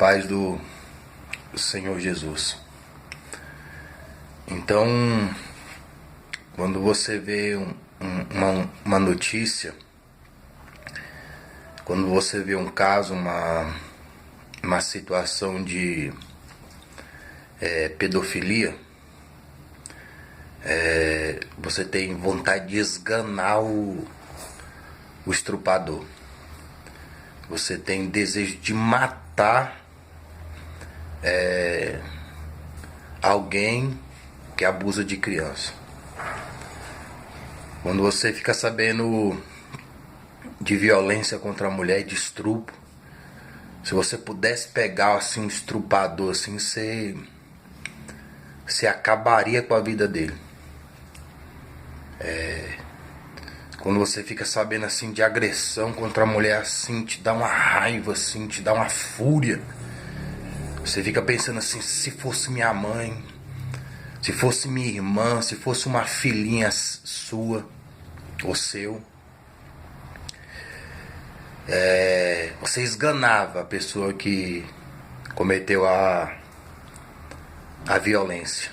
paz do Senhor Jesus. Então, quando você vê uma notícia, quando você vê um caso, uma situação de pedofilia, você tem vontade de esganar o estrupador. Você tem desejo de matar alguém que abusa de criança. Quando você fica sabendo de violência contra a mulher e de estupro, se você pudesse pegar assim um estrupador assim, você acabaria com a vida dele. Quando você fica sabendo assim de agressão contra a mulher assim, te dá uma raiva assim, te dá uma fúria. Você fica pensando assim, se fosse minha mãe, se fosse minha irmã, se fosse uma filhinha sua ou seu, você esganava a pessoa que cometeu a violência.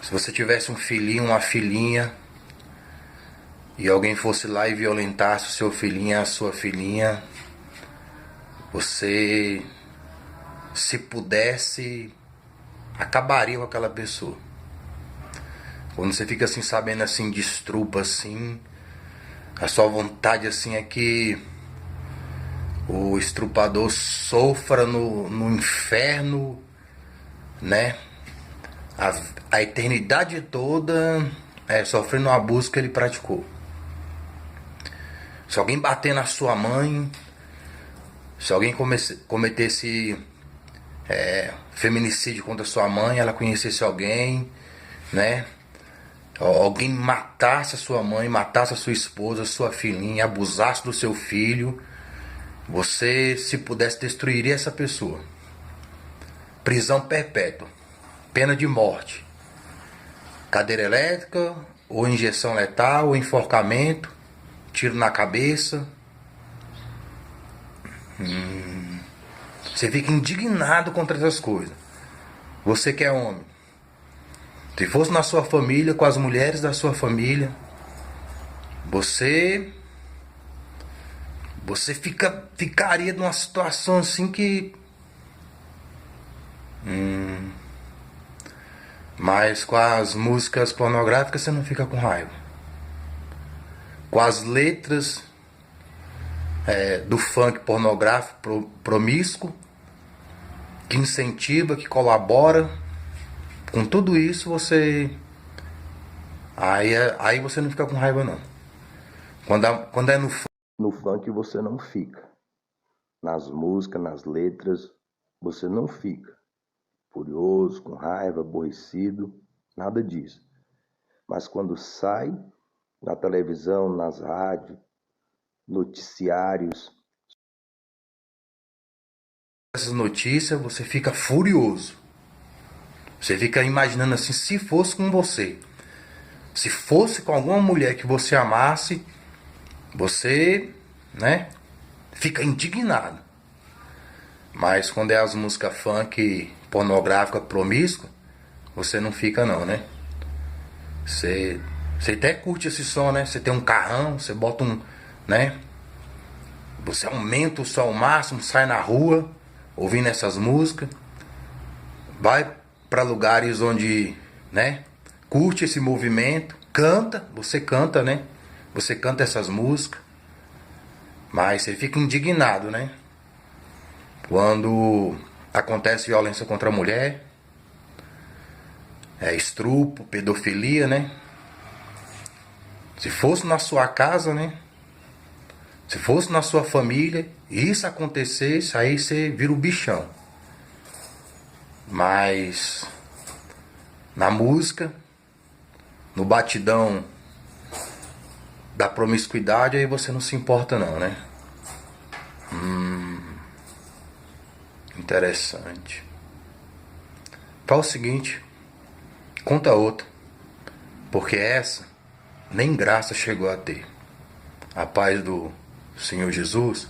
Se você tivesse um filhinho, uma filhinha, e alguém fosse lá e violentasse o seu filhinho, a sua filhinha, você, se pudesse, acabaria com aquela pessoa. Quando você fica assim sabendo assim de estupro assim, a sua vontade assim é que o estrupador sofra no inferno, né? A eternidade toda sofrendo o abuso que ele praticou. Se alguém bater na sua mãe, se alguém cometesse feminicídio contra sua mãe, ela conhecesse alguém, né? Alguém matasse a sua mãe, matasse a sua esposa, a sua filhinha, abusasse do seu filho, você, se pudesse, destruiria essa pessoa. Prisão perpétua, pena de morte, cadeira elétrica, ou injeção letal, ou enforcamento, tiro na cabeça. Você fica indignado contra essas coisas. Você que é homem, se fosse na sua família, com as mulheres da sua família, você ficaria numa situação assim que... Mas com as músicas pornográficas você não fica com raiva. Com as letras do funk pornográfico promíscuo, que incentiva, que colabora, com tudo isso você... Aí você não fica com raiva não. Quando é no funk você não fica. Nas músicas, nas letras, você não fica furioso, com raiva, aborrecido, nada disso. Mas quando sai na televisão, nas rádios, noticiários, essas notícias, você fica furioso. Você fica imaginando assim, se fosse com você, se fosse com alguma mulher que você amasse, você, né, fica indignado. Mas quando é as músicas funk, pornográfica, promíscua, você não fica não, né? Você até curte esse som, né? Você tem um carrão, você bota né? Você aumenta o som ao máximo, sai na rua ouvindo essas músicas, vai para lugares onde, né, curte esse movimento, você canta, né? Você canta essas músicas, mas você fica indignado, né? Quando acontece violência contra a mulher, estupro, pedofilia, né? Se fosse na sua casa, né? Se fosse na sua família, e isso acontecesse, aí você vira o bichão. Mas na música, no batidão da promiscuidade, aí você não se importa não, né? Interessante. Fala o seguinte, conta outra, porque essa nem graça chegou a ter. A paz do Senhor Jesus,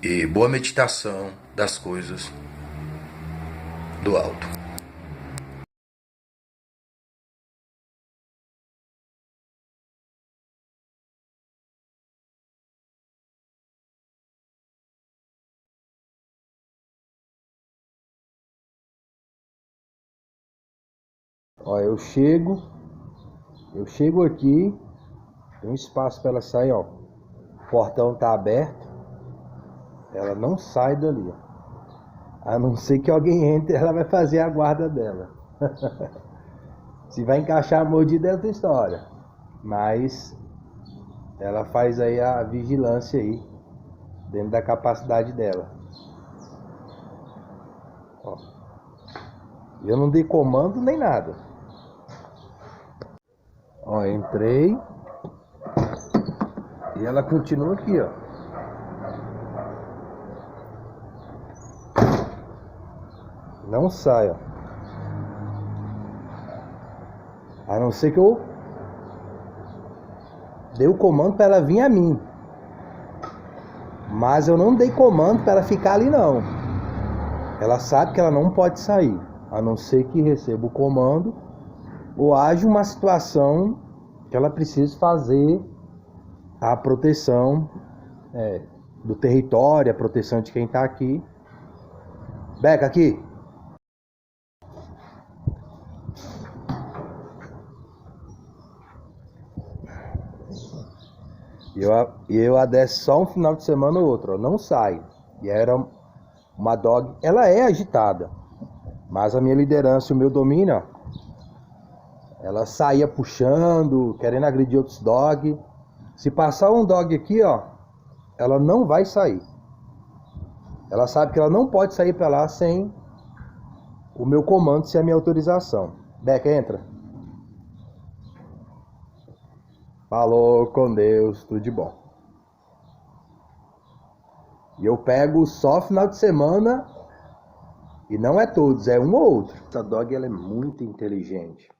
e boa meditação das coisas do alto. Ó, eu chego aqui, tem um espaço para ela sair, ó. O portão tá aberto, ela não sai dali, ó. A não ser que alguém entre, ela vai fazer a guarda dela. Se vai encaixar a mordida é outra história. Mas ela faz aí a vigilância aí, dentro da capacidade dela. Ó, eu não dei comando nem nada. Ó, entrei e ela continua aqui, ó. Não sai, ó. A não ser que eu dei o comando para ela vir a mim. Mas eu não dei comando para ela ficar ali, não. Ela sabe que ela não pode sair, a não ser que receba o comando ou haja uma situação que ela precise fazer a proteção do território, a proteção de quem está aqui. Beca, aqui. E eu a desce só um final de semana ou outro, ó, não sai. E era uma dog, ela é agitada, mas a minha liderança e o meu domínio, ó, ela saía puxando, querendo agredir outros dog. Se passar um dog aqui, ó, ela não vai sair. Ela sabe que ela não pode sair para lá sem o meu comando, sem a minha autorização. Beca, entra. Falou com Deus, tudo de bom. E eu pego só final de semana, e não é todos, é um ou outro. Essa dog, ela é muito inteligente.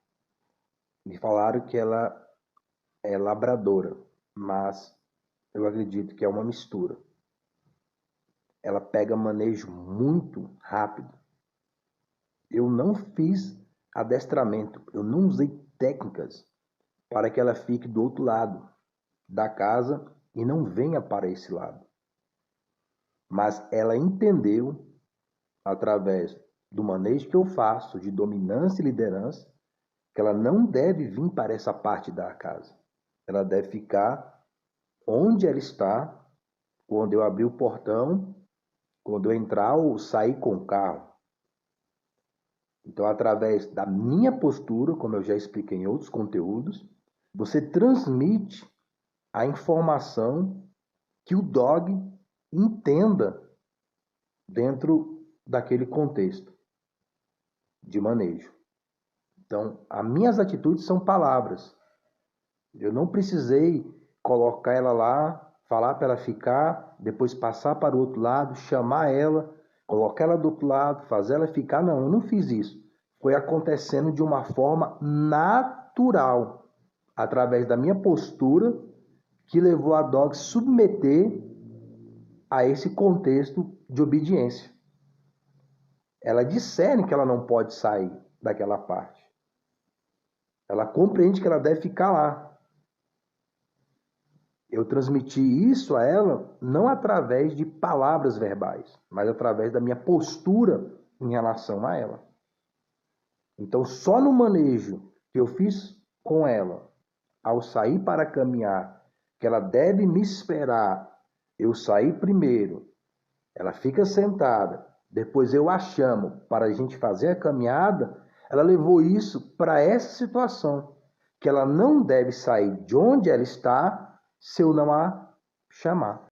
Me falaram que ela é labradora, mas eu acredito que é uma mistura. Ela pega manejo muito rápido. Eu não fiz adestramento, eu não usei técnicas para que ela fique do outro lado da casa e não venha para esse lado. Mas ela entendeu, através do manejo que eu faço, de dominância e liderança, que ela não deve vir para essa parte da casa. Ela deve ficar onde ela está, quando eu abrir o portão, quando eu entrar ou sair com o carro. Então, através da minha postura, como eu já expliquei em outros conteúdos, você transmite a informação que o dog entenda dentro daquele contexto de manejo. Então, as minhas atitudes são palavras. Eu não precisei colocar ela lá, falar para ela ficar, depois passar para o outro lado, chamar ela, colocar ela do outro lado, fazer ela ficar. Não, eu não fiz isso. Foi acontecendo de uma forma natural, através da minha postura, que levou a dog submeter a esse contexto de obediência. Ela discerne que ela não pode sair daquela parte. Ela compreende que ela deve ficar lá. Eu transmiti isso a ela não através de palavras verbais, mas através da minha postura em relação a ela. Então, só no manejo que eu fiz com ela, ao sair para caminhar, que ela deve me esperar, eu sair primeiro, ela fica sentada, depois eu a chamo para a gente fazer a caminhada, ela levou isso para essa situação, que ela não deve sair de onde ela está se eu não a chamar.